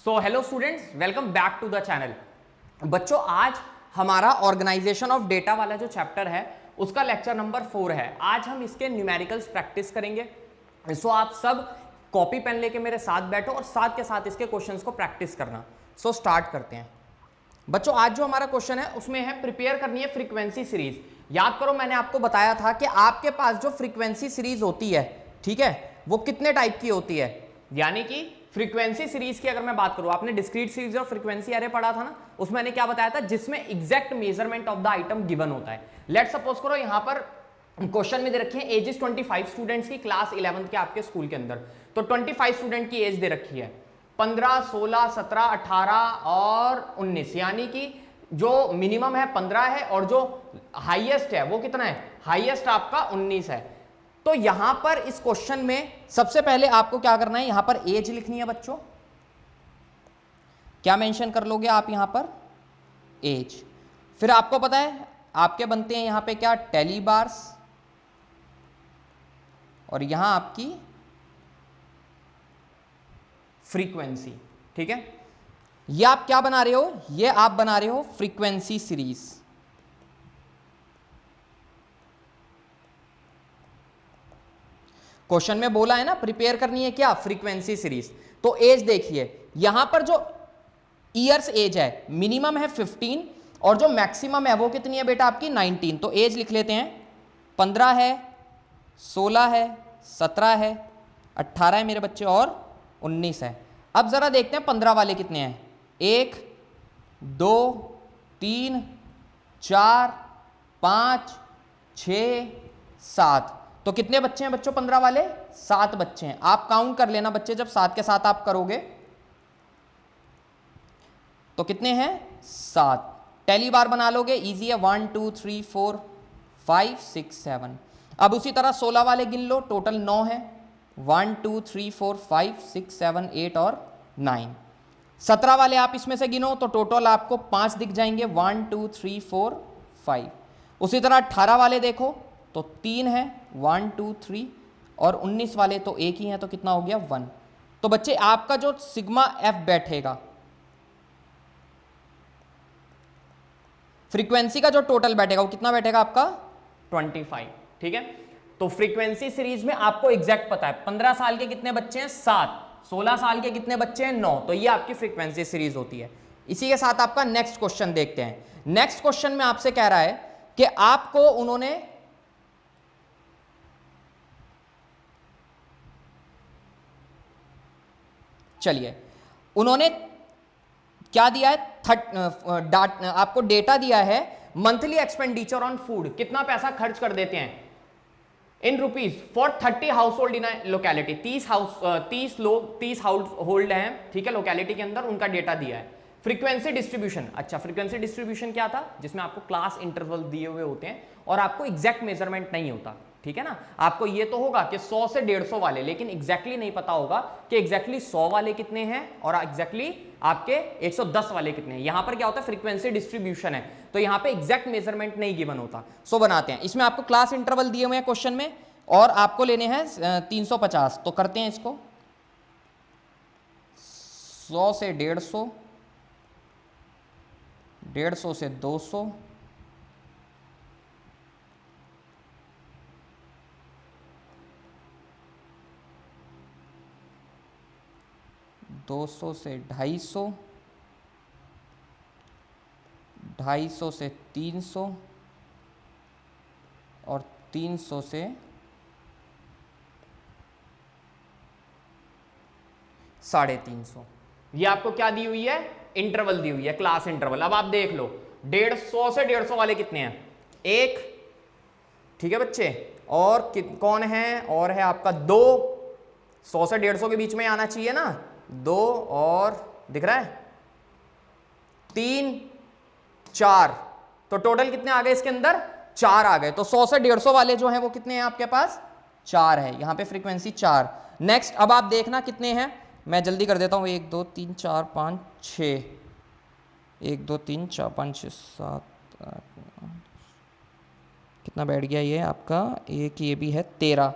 So hello students, welcome back to the channel. बच्चों, आज हमारा ऑर्गेनाइजेशन ऑफ डेटा वाला जो चैप्टर है उसका लेक्चर नंबर 4 है। आज हम इसके न्यूमेरिकल्स प्रैक्टिस करेंगे। सो आप सब कॉपी पेन लेके मेरे साथ बैठो और साथ के साथ इसके क्वेश्चंस को प्रैक्टिस करना। सो स्टार्ट करते हैं। बच्चों, आज जो हमारा क्वेश्चन है उसमें है प्रिपेयर करनी है फ्रीक्वेंसी सीरीज। याद करो, मैंने आपको बताया था कि आपके पास जो फ्रीक्वेंसी सीरीज होती है, ठीक है, वो कितने टाइप की होती है। यानी कि फ्रीक्वेंसी सीरीज की अगर मैं बात करूं, आपने डिस्क्रीट सीरीज और फ्रीक्वेंसी अरे पढ़ा था ना, उसमें मैंने क्या बताया था, जिसमें exact measurement of the item given होता है। लेट सपोज करो यहां पर क्वेश्चन में दे रखी है एजेस 25 स्टूडेंट्स की, क्लास 11th के आपके स्कूल के अंदर। तो 25 स्टूडेंट की एज दे रखी है 15, 16, 17, 18 और 19, यानी कि जो मिनिमम है 15 है और जो हाईएस्ट है वो कितना है, हाईएस्ट आपका 19 है। तो यहां पर इस क्वेश्चन में सबसे पहले आपको क्या करना है, यहां पर एज लिखनी है। बच्चों, क्या मेंशन कर लोगे आप यहां पर, एज। फिर आपको पता है आपके बनते हैं यहां पे क्या, टेली बार्स, और यहां आपकी फ्रीक्वेंसी। ठीक है, ये आप क्या बना रहे हो, ये आप बना रहे हो फ्रीक्वेंसी सीरीज। क्वेश्चन में बोला है ना प्रिपेयर करनी है क्या, फ्रीक्वेंसी सीरीज। तो एज देखिए, यहां पर जो ईयर्स एज है मिनिमम है 15 और जो मैक्सिमम है वो कितनी है बेटा आपकी 19। तो एज लिख लेते हैं, 15 है, 16 है, 17 है, 18 है मेरे बच्चे और 19 है। अब जरा देखते हैं 15 वाले कितने हैं, 1, 2, 3, 4, 5, 6, 7। तो कितने बच्चे हैं बच्चों 15 वाले, 7 बच्चे हैं। आप काउंट कर लेना बच्चे, जब 7 के साथ आप करोगे तो कितने हैं, 7। टेली बार बना लोगे, इजी है, 1 2 3 4 5 6 7। अब उसी तरह 16 वाले गिन लो, टोटल 9 है, 1 2 3 4 5 6 7 8 और 9। 17 वाले आप इसमें से गिनो तो टोटल आपको 5 दिख जाएंगे, 1 2 3 4 5। उसी तरह 18 वाले देखो तो 3 है, 1 2 3, और 19 वाले तो एक ही है, तो कितना हो गया, 1। तो बच्चे आपका जो सिग्मा एफ बैठेगा, फ्रीक्वेंसी का जो टोटल बैठेगा वो कितना बैठेगा आपका, 25। ठीक है, तो फ्रीक्वेंसी सीरीज में आपको एग्जैक्ट पता है 15 साल के कितने बच्चे हैं, 7, 16 साल के कितने बच्चे हैं, 9। तो ये आपकी फ्रीक्वेंसी सीरीज होती है। इसी के साथ आपका नेक्स्ट क्वेश्चन देखते हैं। नेक्स्ट क्वेश्चन में आपसे कह रहा है कि आपको उन्होंने चलिए उन्होंने क्या दिया है, आपको डेटा दिया है मंथली एक्सपेंडिचर ऑन फूड, कितना पैसा खर्च कर देते हैं in rupees for 30 house hold in locality. 30 लोग, 30 हाउस होल्ड हैं, ठीक है, लोकेलिटी के अंदर, उनका डेटा दिया है। फ्रीक्वेंसी डिस्ट्रीब्यूशन, अच्छा फ्रीक्वेंसी डिस्ट्रीब्यूशन क्या था, जिसमें आपको क्लास इंटरवल दिए हुए होते हैं और आपको एग्जैक्ट मेजरमेंट नहीं होता। ठीक है ना, आपको ये तो होगा कि 100 से 150 वाले, लेकिन एग्जैक्टली नहीं पता होगा कि एग्जैक्टली 100 वाले कितने हैं और एग्जैक्टली आपके 110 वाले कितने हैं। यहां पर क्या होता है, फ्रीक्वेंसी डिस्ट्रीब्यूशन है, तो यहां पे एग्जैक्ट मेजरमेंट नहीं गिवन होता। सो बनाते हैं, इसमें आपको क्लास इंटरवल दिए हुए हैं क्वेश्चन में और आपको लेने हैं 350। तो करते हैं इसको, 100 से 150, 150 से 200, 200 से 250, 250 से 300 और 300 से 350। ये आपको क्या दी हुई है, इंटरवल दी हुई है, क्लास इंटरवल। अब आप देख लो 150 से 150 वाले कितने हैं, 1, ठीक है बच्चे, और कौन है, और है आपका 2, 100 से 150 के बीच में आना चाहिए ना, 2, और दिख रहा है 3, 4। तो टोटल कितने आ गए इसके अंदर, 4 आ गए। तो 100 से 150 वाले जो हैं वो कितने हैं आपके पास, 4 है, यहां पे फ्रीक्वेंसी 4। नेक्स्ट, अब आप देखना कितने हैं, मैं जल्दी कर देता हूं, 1 2 3 4 5 6, 1 2 3 4 5 6 7 8, कितना बैठ गया ये आपका, एक ये भी है 13,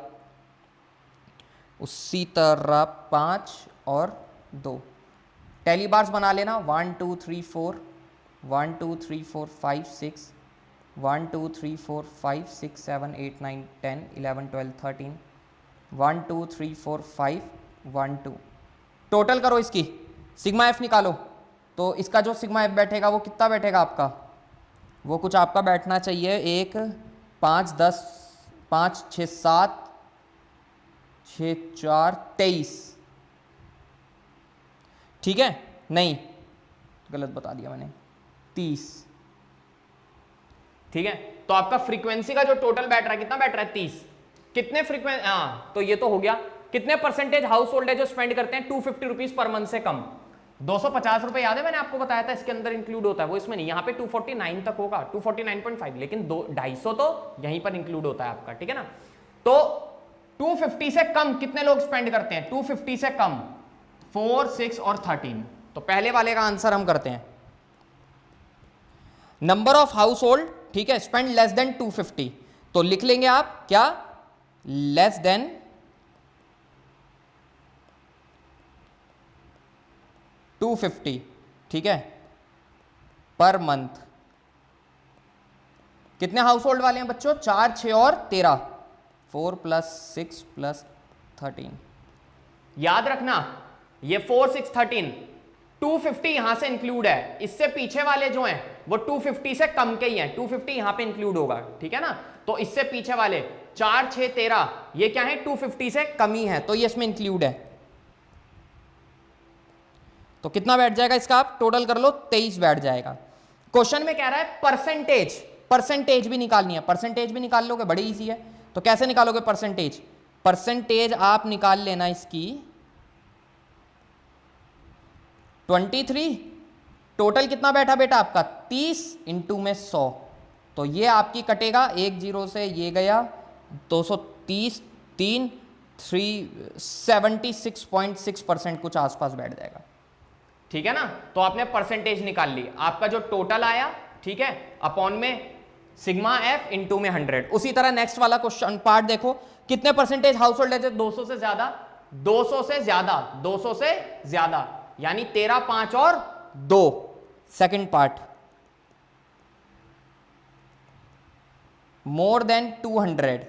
उसी तरह 5 और 2, टेली बार्स बना लेना, 1 2 3 4, 1 2 3 4 5 6, 1 2 3 4 5 6 7 8 9 10 11 12 13, 1 2 3 4 5 1 2। टोटल करो इसकी, सिग्मा एफ निकालो। तो इसका जो सिग्मा एफ बैठेगा वो कितना बैठेगा आपका, वो कुछ आपका बैठना चाहिए 1 5 10 5 6 7 6 4 23। ठीक है, नहीं गलत बता दिया मैंने, 30। ठीक है, तो आपका फ्रीक्वेंसी का जो टोटल बैठ रहा है कितना बैठ रहा है 30। कितने फ्रीक्वेंसी, हाँ तो ये तो हो गया। कितने परसेंटेज हाउस होल्ड है जो स्पेंड करते हैं 250 रुपीज पर मंथ से कम। 250 रुपए याद है मैंने आपको बताया था इसके अंदर इंक्लूड होता है, वो इसमें नहीं, यहाँ पे 249 तक होगा, 249.5, लेकिन 250 तो यहीं पर इंक्लूड होता है आपका। ठीक है ना, तो 250 से कम कितने लोग स्पेंड करते हैं, 250 से कम 4 6 और 13। तो पहले वाले का आंसर हम करते हैं, नंबर ऑफ हाउस होल्ड, ठीक है, स्पेंड लेस देन 250। तो लिख लेंगे आप क्या, लेस देन 250, ठीक है, पर मंथ। कितने हाउस होल्ड वाले हैं बच्चों, 4 6 और 13, 4 + 6 + 13। याद रखना ये 4 6 13, 250 यहां से इंक्लूड है, इससे पीछे वाले जो हैं वो 250 से कम के ही हैं, 250 यहां पे इंक्लूड होगा। ठीक है ना, तो इससे पीछे वाले 4 6 13 ये क्या है, 250 से कम ही है, तो ये इसमें इंक्लूड है। तो कितना बैठ जाएगा इसका, आप टोटल कर लो, 23 बैठ जाएगा। क्वेश्चन में कह रहा है परसेंटेज, परसेंटेज भी निकालनी है, परसेंटेज भी निकाल लोगे, बड़ी इजी है। तो कैसे निकालोगे परसेंटेज, परसेंटेज आप निकाल लेना इसकी 23। टोटल कितना बैठा बेटा आपका 30 इंटू में 100, तो ये आपकी कटेगा, 1 0 से ये गया 230, 3 76.6% कुछ आसपास बैठ जाएगा। ठीक है ना, तो आपने परसेंटेज निकाल ली, आपका जो टोटल आया, ठीक है, अपॉन में सिग्मा एफ इंटू में 100। उसी तरह नेक्स्ट वाला क्वेश्चन पार्ट देखो, कितने परसेंटेज हाउस होल्ड है 200 से ज्यादा, 200 से ज्यादा, 200 से ज्यादा, यानी 13 5 और 2। सेकंड पार्ट, मोर देन 200,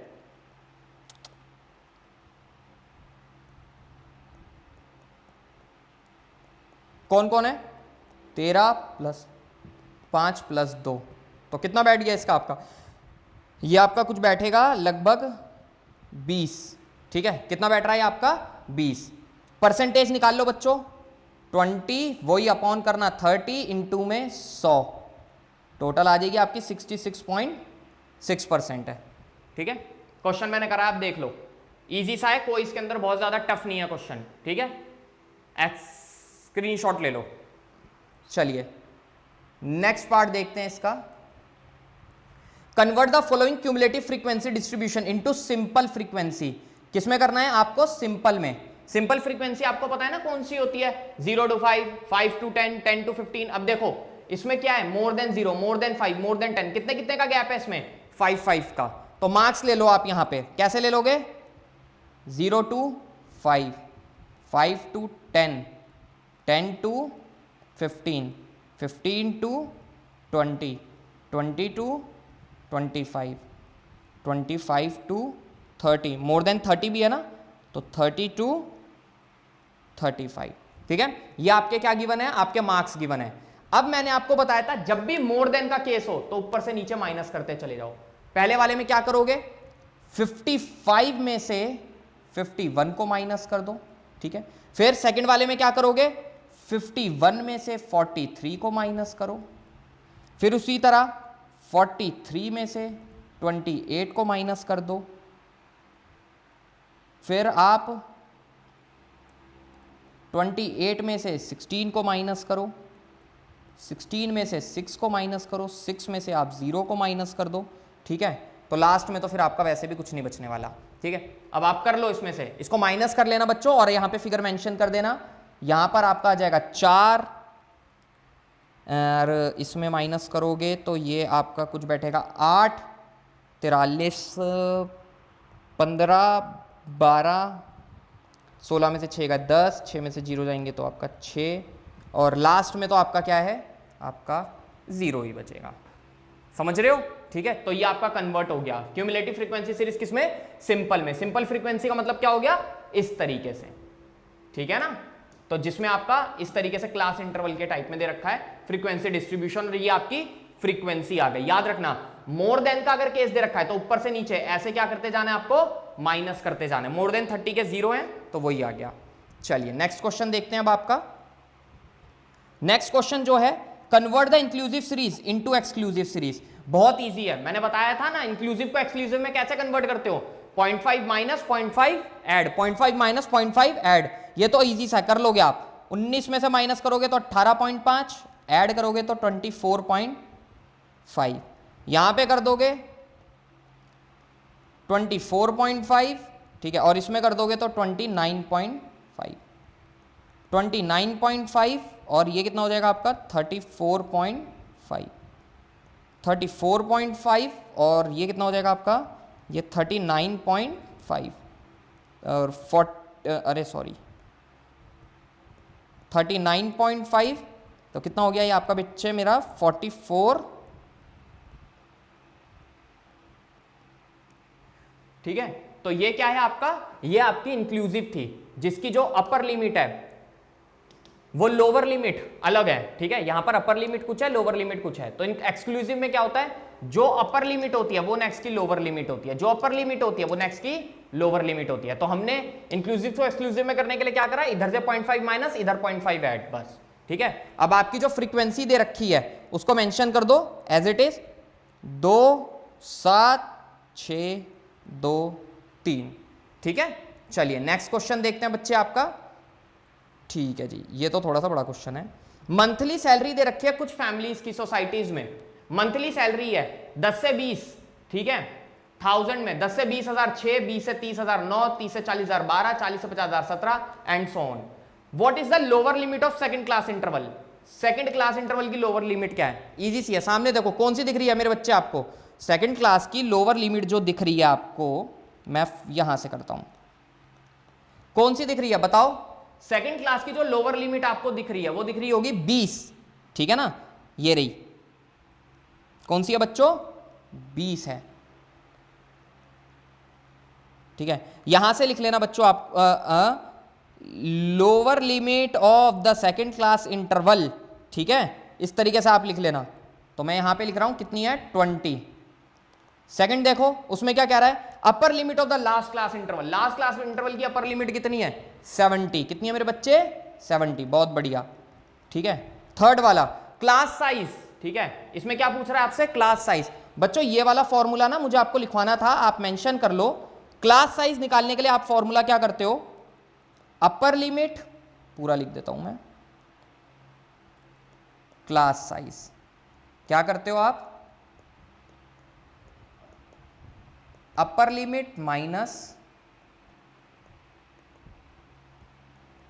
कौन कौन है, 13 + 5 + 2, तो कितना बैठ गया इसका आपका, ये आपका कुछ बैठेगा लगभग 20। ठीक है, कितना बैठ रहा है आपका 20। परसेंटेज निकाल लो बच्चों, 20 वही अपॉन करना 30 इंटू में 100, टोटल आ जाएगी आपकी 66.6% है। ठीक है, क्वेश्चन मैंने करा, आप देख लो, इजी सा है, कोई इसके अंदर बहुत ज्यादा टफ नहीं है क्वेश्चन। ठीक है, स्क्रीनशॉट ले लो। चलिए नेक्स्ट पार्ट देखते हैं इसका, convert the following cumulative frequency distribution into simple frequency. किसमें करना है आपको, सिंपल में। सिंपल फ्रीक्वेंसी आपको पता है ना कौन सी होती है, 0 to 5, 5 to 10, 10 to 15। अब देखो इसमें क्या है, more than 0, more than 5, more than 10, कितने कितने का गैप है इसमें, 5 5 का। तो मार्क्स ले लो आप यहां पे, कैसे ले लोगे, 0 to 5, 5 to 10, 10 to 15, 15 to 20, 20 to 25, 25 to 30, more than 30 भी है ना, तो 30 to 35। ठीक है, ये आपके क्या गिवन है, आपके मार्क्स गिवन है। अब मैंने आपको बताया था जब भी मोर देन का केस हो तो ऊपर से नीचे माइनस करते चले जाओ। पहले वाले में क्या करोगे, 55 में से 51 को माइनस कर दो। ठीक है, फिर सेकंड वाले में क्या करोगे, 51 में से 43 को माइनस करो, फिर उसी तरह 43 में से 28 को माइनस कर दो, फिर आप 28 में से 16 को माइनस करो, 16 में से 6 को माइनस करो, 6 में से आप 0 को माइनस कर दो। ठीक है, तो लास्ट में तो फिर आपका वैसे भी कुछ नहीं बचने वाला। ठीक है, अब आप कर लो इसमें से, इसको माइनस कर लेना बच्चों, और यहां पे फिगर मेंशन कर देना। यहां पर आपका आ जाएगा 4, और इसमें माइनस करोगे तो ये आपका कुछ बैठेगा 8, 43, 15, 12, 16 में से 6 का 10, 6 में से 0 जाएंगे तो आपका 6, और लास्ट में तो आपका क्या है, आपका 0 ही बचेगा। समझ रहे हो? ठीक है, तो ये आपका कन्वर्ट हो गया क्यूमुलेटिव फ्रीक्वेंसी सीरीज किसमें, सिंपल में। सिंपल फ्रीक्वेंसी का मतलब क्या हो गया, इस तरीके से, ठीक है ना। तो जिसमें आपका इस तरीके से क्लास इंटरवल के टाइप में दे रखा है फ्रीक्वेंसी डिस्ट्रीब्यूशन, और ये आपकी फ्रीक्वेंसी आ गई। याद रखना, मोर देन का अगर केस दे रखा है तो ऊपर से नीचे ऐसे क्या करते जाना है, आपको माइनस करते जाना है। मोर देन 30 के 0 है तो वही आ गया। चलिए नेक्स्ट क्वेश्चन देखते हैं अब आपका। नेक्स्ट क्वेश्चन जो है, convert the inclusive series into exclusive series. बहुत इजी है, मैंने बताया था ना इंक्लूसिव को एक्सक्लूसिव में कैसे कन्वर्ट करते हो, 0.5 माइनस 0.5 ऐड, 0.5 माइनस 0.5 ऐड, ये तो इजी सा कर लोगे आप। 19 में से माइनस करोगे तो 18.5, ऐड करोगे तो 24.5, यहां पे कर दोगे 24.5, ठीक है, और इसमें कर दोगे तो 29.5, 29.5 और ये कितना हो जाएगा आपका 34.5, 34.5 और ये कितना हो जाएगा आपका, ये 39.5 और 39.5, तो कितना हो गया ये आपका बच्चे मेरा 44, ठीक है। तो ये क्या है आपका, ये आपकी इंक्लूसिव थी, जिसकी जो अपर लिमिट है वो लोअर लिमिट अलग है, ठीक है। यहां पर अपर लिमिट कुछ है, लोअर लिमिट कुछ है। तो एक्सक्लूसिव में क्या होता है, जो अपर लिमिट होती है वो नेक्स्ट की लोअर लिमिट होती है, जो अपर लिमिट होती है वो नेक्स्ट की लोअर लिमिट होती है। तो हमने इंक्लूसिव को एक्सक्लूसिव में करने के लिए क्या करा, इधर से 0.5 माइनस, इधर 0.5 ऐड, बस, ठीक है। अब आपकी जो फ्रीक्वेंसी दे रखी है उसको मेंशन कर दो एज इट इज, 2 7 6 2 3, ठीक है। चलिए नेक्स्ट क्वेश्चन देखते हैं बच्चे आपका। ठीक है जी, ये तो थोड़ा सा बड़ा क्वेश्चन है। मंथली सैलरी दे रखी है कुछ फैमिलीज की, सोसाइटीज में मंथली सैलरी है 10 से 20, ठीक है, 1000 में 10 से 20,000 6, 20 से 30,000 9, 30 से 40,000 12, 40 से 50,000 17 and so on. What is the lower limit of second class interval. Second class interval की लोअर लिमिट क्या है, इजी सी है, सामने देखो कौन सी दिख रही है मेरे बच्चे आपको, सेकंड क्लास की लोअर लिमिट जो दिख रही है आपको, मैं यहां से करता हूं, कौन सी दिख रही है बताओ। सेकंड क्लास की जो लोअर लिमिट आपको दिख रही है वो दिख रही होगी 20, ठीक है ना, ये रही, कौन सी है बच्चों, 20 है, ठीक है। यहां से लिख लेना बच्चों आप lower limit of the second class interval, ठीक है, इस तरीके से आप लिख लेना। तो मैं यहां पे लिख रहा हूं कितनी है 20। सेकंड देखो उसमें क्या कह रहा है, upper limit of the last class interval, last class interval की अपर लिमिट कितनी है 70, कितनी है मेरे बच्चे 70, बहुत बढ़िया, ठीक है। थर्ड वाला क्लास साइज, ठीक है, इसमें क्या पूछ रहा है आपसे, क्लास साइज। बच्चों ये वाला फॉर्मूला ना मुझे आपको लिखवाना था, आप मेंशन कर लो। क्लास साइज निकालने के लिए आप फॉर्मूला क्या करते हो, अपर लिमिट, पूरा लिख देता हूं मैं, क्लास साइज क्या करते हो आप, upper limit minus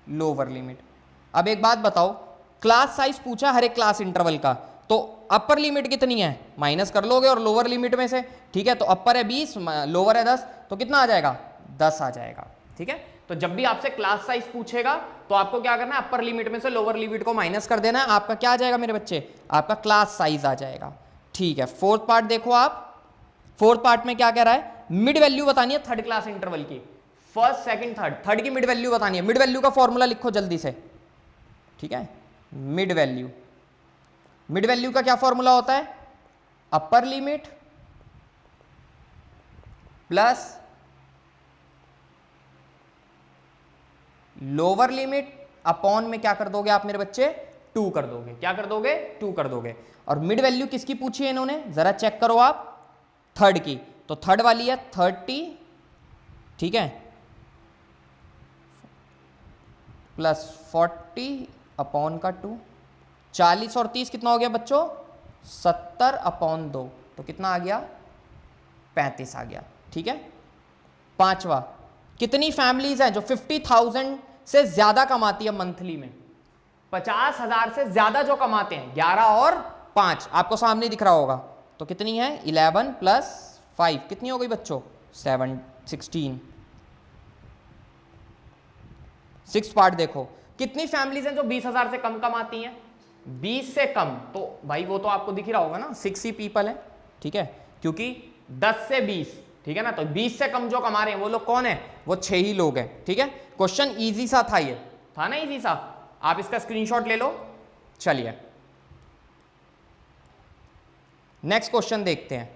lower limit. अब एक बात बताओ, क्लास साइज पूछा हर एक क्लास इंटरवल का, तो अपर लिमिट कितनी है, माइनस कर लोगे और लोअर लिमिट में से, ठीक है। तो अपर है 20, लोअर है 10, तो कितना आ जाएगा 10 आ जाएगा, ठीक है। तो जब भी आपसे क्लास साइज पूछेगा तो आपको क्या करना है, अपर लिमिट में से लोअर लिमिट को माइनस कर देना है, आपका क्या आ जाएगा मेरे बच्चे, आपका क्लास साइज आ जाएगा, ठीक है। फोर्थ पार्ट देखो आप, फोर्थ पार्ट में क्या कह रहा है, मिड वैल्यू बतानी है थर्ड क्लास इंटरवल की, फर्स्ट सेकंड थर्ड, थर्ड की मिड वैल्यू बतानी है। मिड वैल्यू का फॉर्मूला लिखो जल्दी से, ठीक है। मिड वैल्यू, मिड वैल्यू का क्या फॉर्मूला होता है, upper limit plus lower limit upon में क्या कर दोगे आप मेरे बच्चे, 2 कर दोगे, क्या कर दोगे 2 कर दोगे। और मिड वैल्यू किसकी पूछी है इन्होंने, जरा चेक करो आप, थर्ड की, तो थर्ड वाली है 30, ठीक है, प्लस 40 अपॉन का 2, 40 और 30 कितना हो गया बच्चों 70 अपॉन 2, तो कितना आ गया 35 आ गया, ठीक है। पांचवा, कितनी फैमिलीज हैं जो 50,000 से ज्यादा कमाती है मंथली में, 50,000 से ज्यादा जो कमाते हैं, 11 और 5 आपको सामने दिख रहा होगा, तो कितनी है 11 प्लस 5 कितनी हो गई बच्चों 16। सिक्स पार्ट देखो, कितनी फैमिलीज हैं जो 20,000 से कम कमाती हैं? 20 से कम, तो भाई वो तो आपको दिख ही रहा होगा ना, 6 ही पीपल है, ठीक है, क्योंकि 10 से 20, ठीक है ना, तो 20 से कम जो कमा रहे हैं वो लोग कौन है? वो 6 ही लोग हैं, ठीक है। क्वेश्चन इजी सा था, ये था ना इजी सा, आप इसका स्क्रीनशॉट ले लो। चलिए नेक्स्ट क्वेश्चन देखते हैं।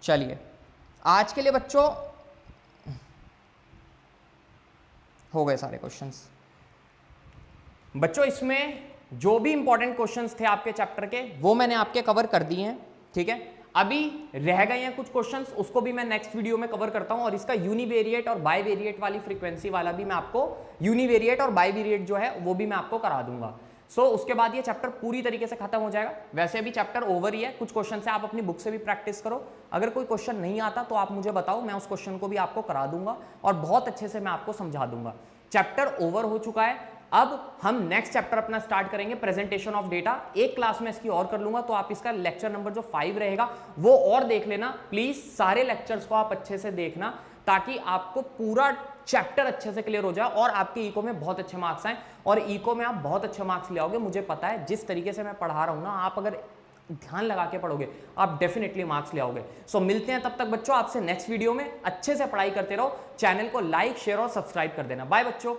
चलिए आज के लिए बच्चों हो गए सारे क्वेश्चंस। बच्चों इसमें जो भी इंपॉर्टेंट क्वेश्चंस थे आपके चैप्टर के वो मैंने आपके कवर कर दिए हैं, ठीक है। अभी रह गए हैं कुछ क्वेश्चंस, उसको भी मैं नेक्स्ट वीडियो में कवर करता हूं, और इसका यूनिवेरिएट और बाईवेरिएट वाली फ्रीक्वेंसी वाला भी मैं आपको, यूनिवेरिएट और बाईवेरिएट जो है वो भी मैं आपको करा दूंगा। सो उसके बाद ये चैप्टर पूरी तरीके से खत्म हो जाएगा। वैसे भी चैप्टर ओवर ही है, कुछ क्वेश्चन से आप अपनी बुक से भी प्रैक्टिस करो। अगर कोई क्वेश्चन नहीं आता तो आप मुझे बताओ, मैं उस क्वेश्चन को भी आपको करा दूंगा और बहुत अच्छे से मैं आपको समझा दूंगा। चैप्टर ओवर हो चुका है, अब हम नेक्स्ट चैप्टर अपना स्टार्ट करेंगे, प्रेजेंटेशन ऑफ डेटा। एक क्लास में इसकी और कर लूंगा, तो आप इसका लेक्चर नंबर जो 5 रहेगा वो और देख लेना प्लीज। सारे लेक्चर्स को आप अच्छे से देखना ताकि आपको पूरा चैप्टर अच्छे से क्लियर हो जाए और आपके इको में बहुत अच्छे मार्क्स आए। और इको में आप बहुत अच्छे मार्क्स ले आओगे, मुझे पता है। जिस तरीके से मैं पढ़ा रहा हूं ना, आप अगर ध्यान लगा के पढ़ोगे आप डेफिनेटली मार्क्स ले आओगे। सो मिलते हैं तब तक बच्चों आपसे नेक्स्ट वीडियो में। अच्छे से पढ़ाई करते रहो, चैनल को लाइक शेयर और सब्सक्राइब कर देना। बाय बच्चों।